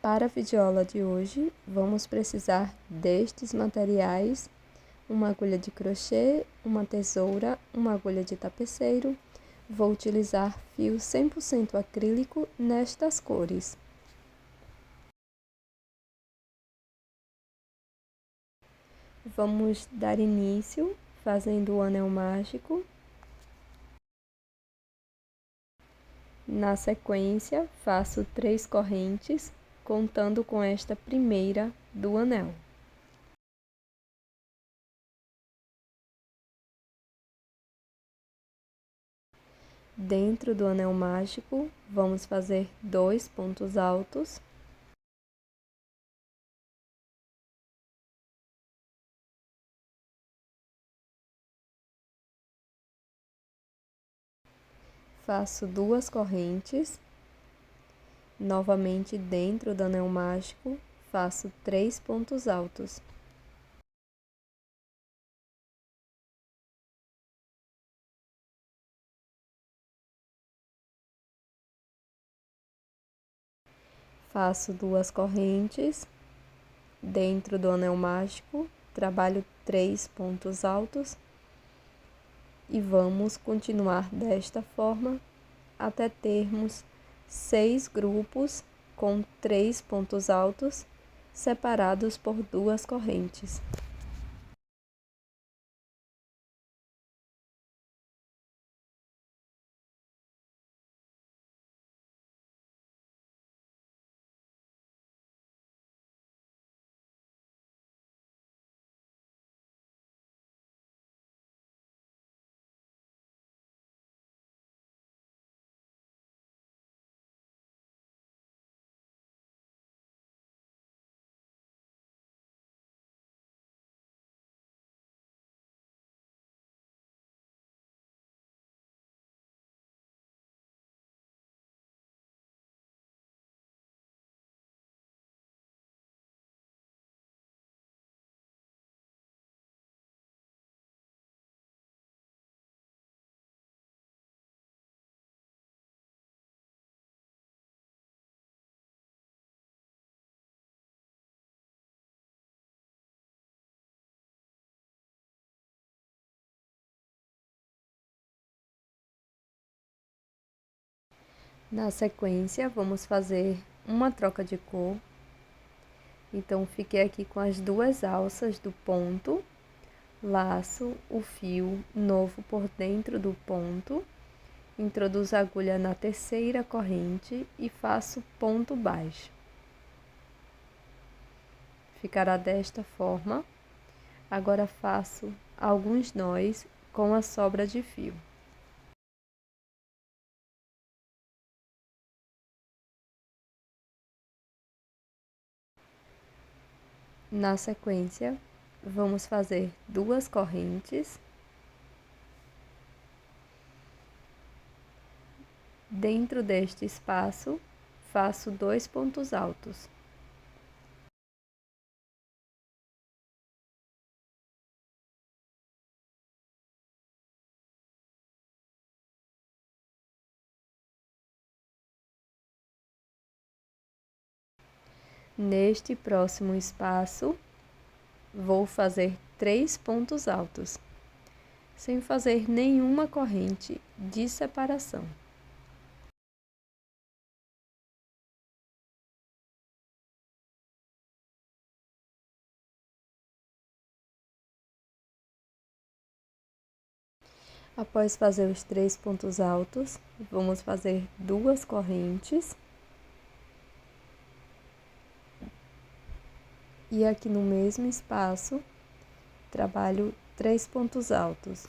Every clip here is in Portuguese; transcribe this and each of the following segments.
Para a videoaula de hoje, vamos precisar destes materiais: uma agulha de crochê, uma tesoura, uma agulha de tapeceiro. Vou utilizar fio 100% acrílico nestas cores. Vamos dar início fazendo o anel mágico. Na sequência, faço 3 correntes, contando com esta primeira do anel. Dentro do anel mágico, vamos fazer 2 pontos altos. Faço 2 correntes. Novamente dentro do anel mágico, faço 3 pontos altos. Faço 2 correntes. Dentro do anel mágico, trabalho 3 pontos altos. E vamos continuar desta forma até termos 6 grupos com 3 pontos altos separados por 2 correntes. Na sequência, vamos fazer uma troca de cor. Então, fiquei aqui com as 2 alças do ponto, laço o fio novo por dentro do ponto, introduzo a agulha na terceira corrente e faço ponto baixo. Ficará desta forma. Agora faço alguns nós com a sobra de fio. Na sequência, vamos fazer 2 correntes. Dentro deste espaço, faço 2 pontos altos. Neste próximo espaço, vou fazer 3 pontos altos, sem fazer nenhuma corrente de separação. Após fazer os 3 pontos altos, vamos fazer 2 correntes. E aqui no mesmo espaço, trabalho 3 pontos altos.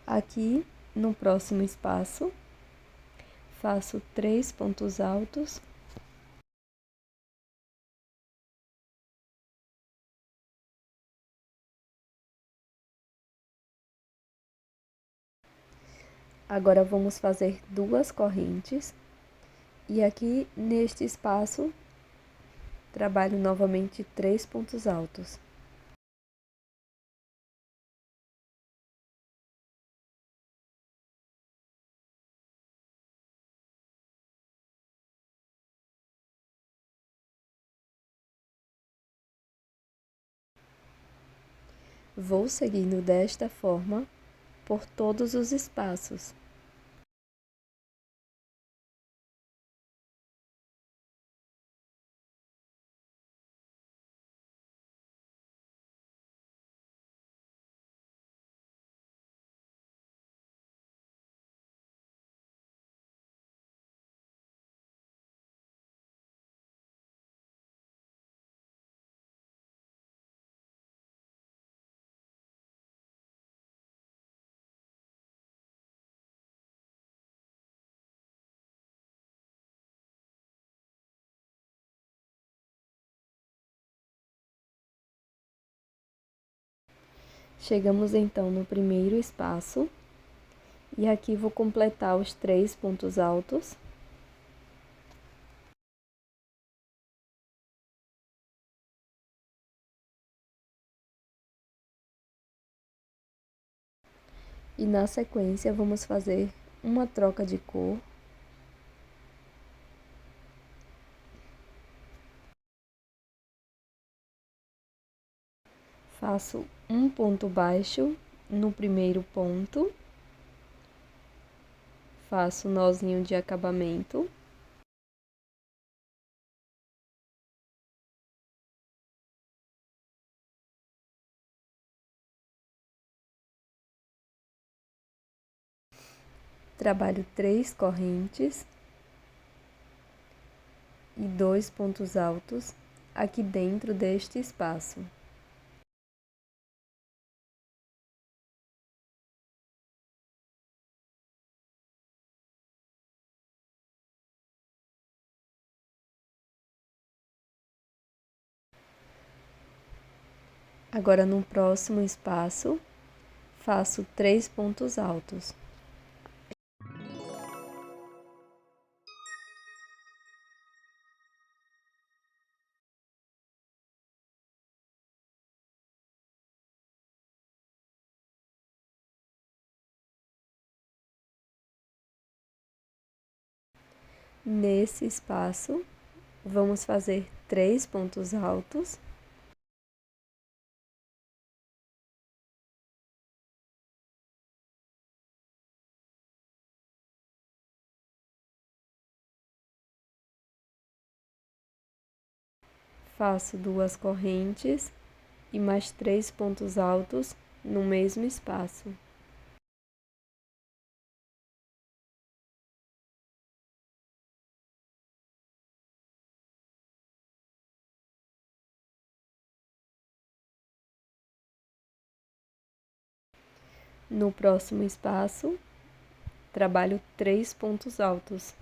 Aqui, no próximo espaço, faço 3 pontos altos. Agora, vamos fazer 2 correntes. E aqui, neste espaço, Trabalho novamente 3 pontos altos. Vou seguindo desta forma por todos os espaços. Chegamos então no primeiro espaço e aqui vou completar os 3 pontos altos. E na sequência vamos fazer uma troca de cor. Faço um ponto baixo no primeiro ponto. Faço nozinho de acabamento. Trabalho 3 correntes e 2 pontos altos aqui dentro deste espaço. Agora no próximo espaço, faço 3 pontos altos. Nesse espaço, vamos fazer 3 pontos altos. Faço 2 correntes e mais 3 pontos altos no mesmo espaço. No próximo espaço, trabalho 3 pontos altos.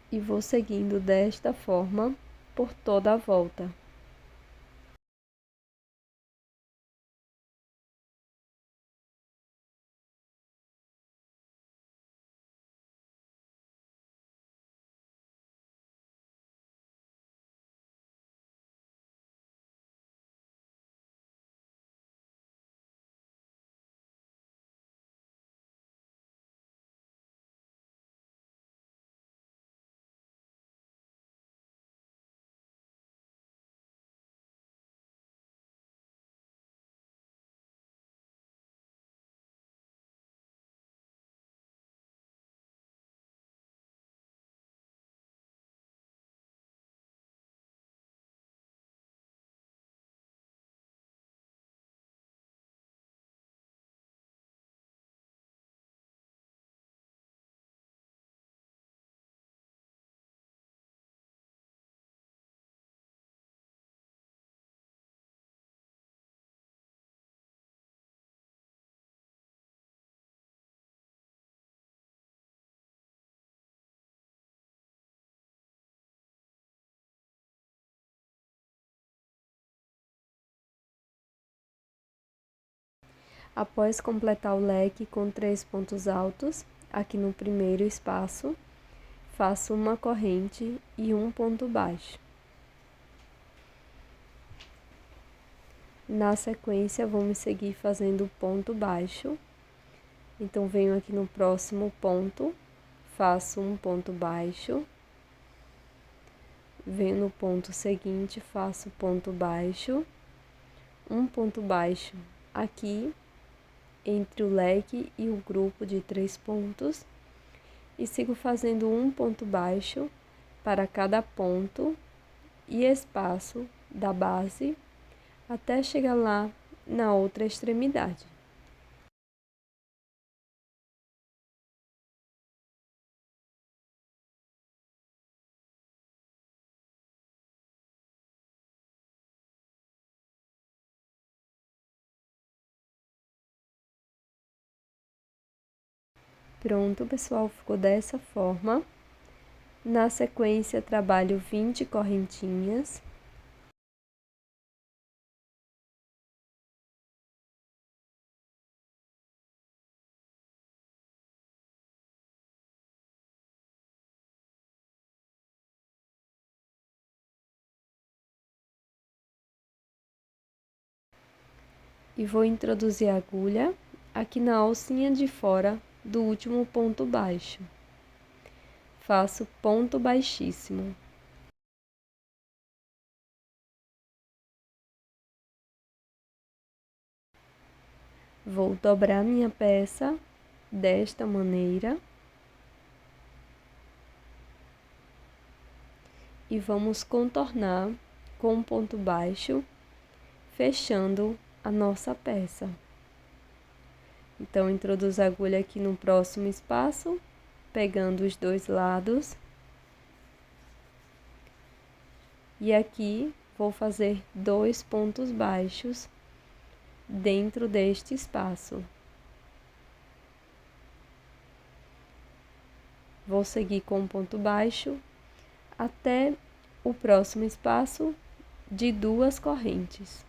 E vou seguindo desta forma por toda a volta. Após completar o leque com 3 pontos altos, aqui no primeiro espaço, faço uma corrente e um ponto baixo. Na sequência, vamos seguir fazendo ponto baixo. Então, venho aqui no próximo ponto, faço um ponto baixo. Venho no ponto seguinte, faço ponto baixo. Um ponto baixo aqui, entre o leque e o grupo de 3 pontos. E sigo fazendo um ponto baixo para cada ponto e espaço da base, até chegar lá na outra extremidade. Pronto, pessoal, ficou dessa forma. Na sequência, trabalho 20 correntinhas. E vou introduzir a agulha aqui na alcinha de fora do último ponto baixo. Faço ponto baixíssimo. Vou dobrar minha peça desta maneira. E vamos contornar com um ponto baixo, fechando a nossa peça. Então, introduzo a agulha aqui no próximo espaço, pegando os dois lados. E aqui vou fazer 2 pontos baixos dentro deste espaço. Vou seguir com um ponto baixo até o próximo espaço de 2 correntes.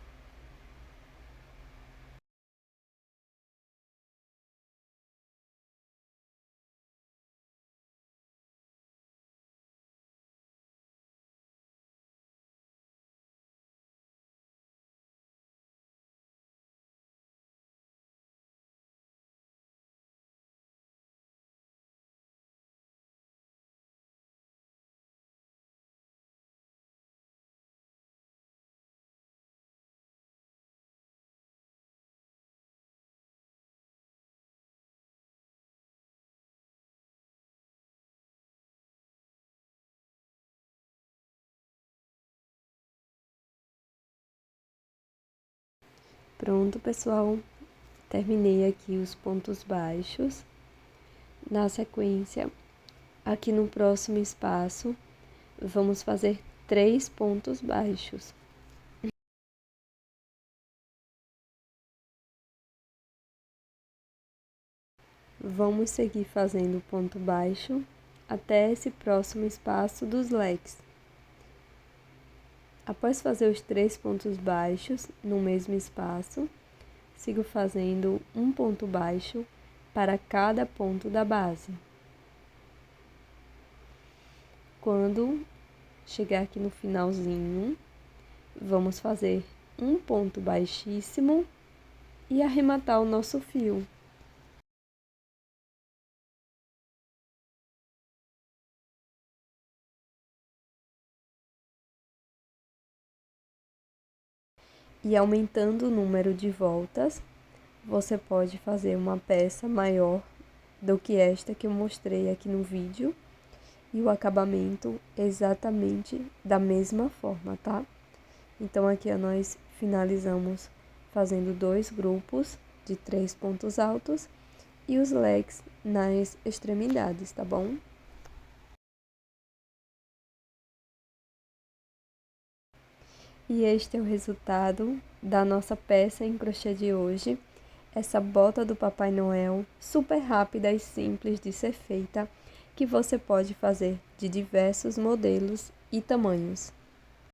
Pronto, pessoal, terminei aqui os pontos baixos. Na sequência, aqui no próximo espaço, vamos fazer 3 pontos baixos. Vamos seguir fazendo ponto baixo até esse próximo espaço dos leques. Após fazer os 3 pontos baixos no mesmo espaço, sigo fazendo um ponto baixo para cada ponto da base. Quando chegar aqui no finalzinho, vamos fazer um ponto baixíssimo e arrematar o nosso fio. E aumentando o número de voltas, você pode fazer uma peça maior do que esta que eu mostrei aqui no vídeo. E o acabamento exatamente da mesma forma, tá? Então, aqui nós finalizamos fazendo 2 grupos de 3 pontos altos e os leques nas extremidades, tá bom? E este é o resultado da nossa peça em crochê de hoje. Essa bota do Papai Noel, super rápida e simples de ser feita, que você pode fazer de diversos modelos e tamanhos.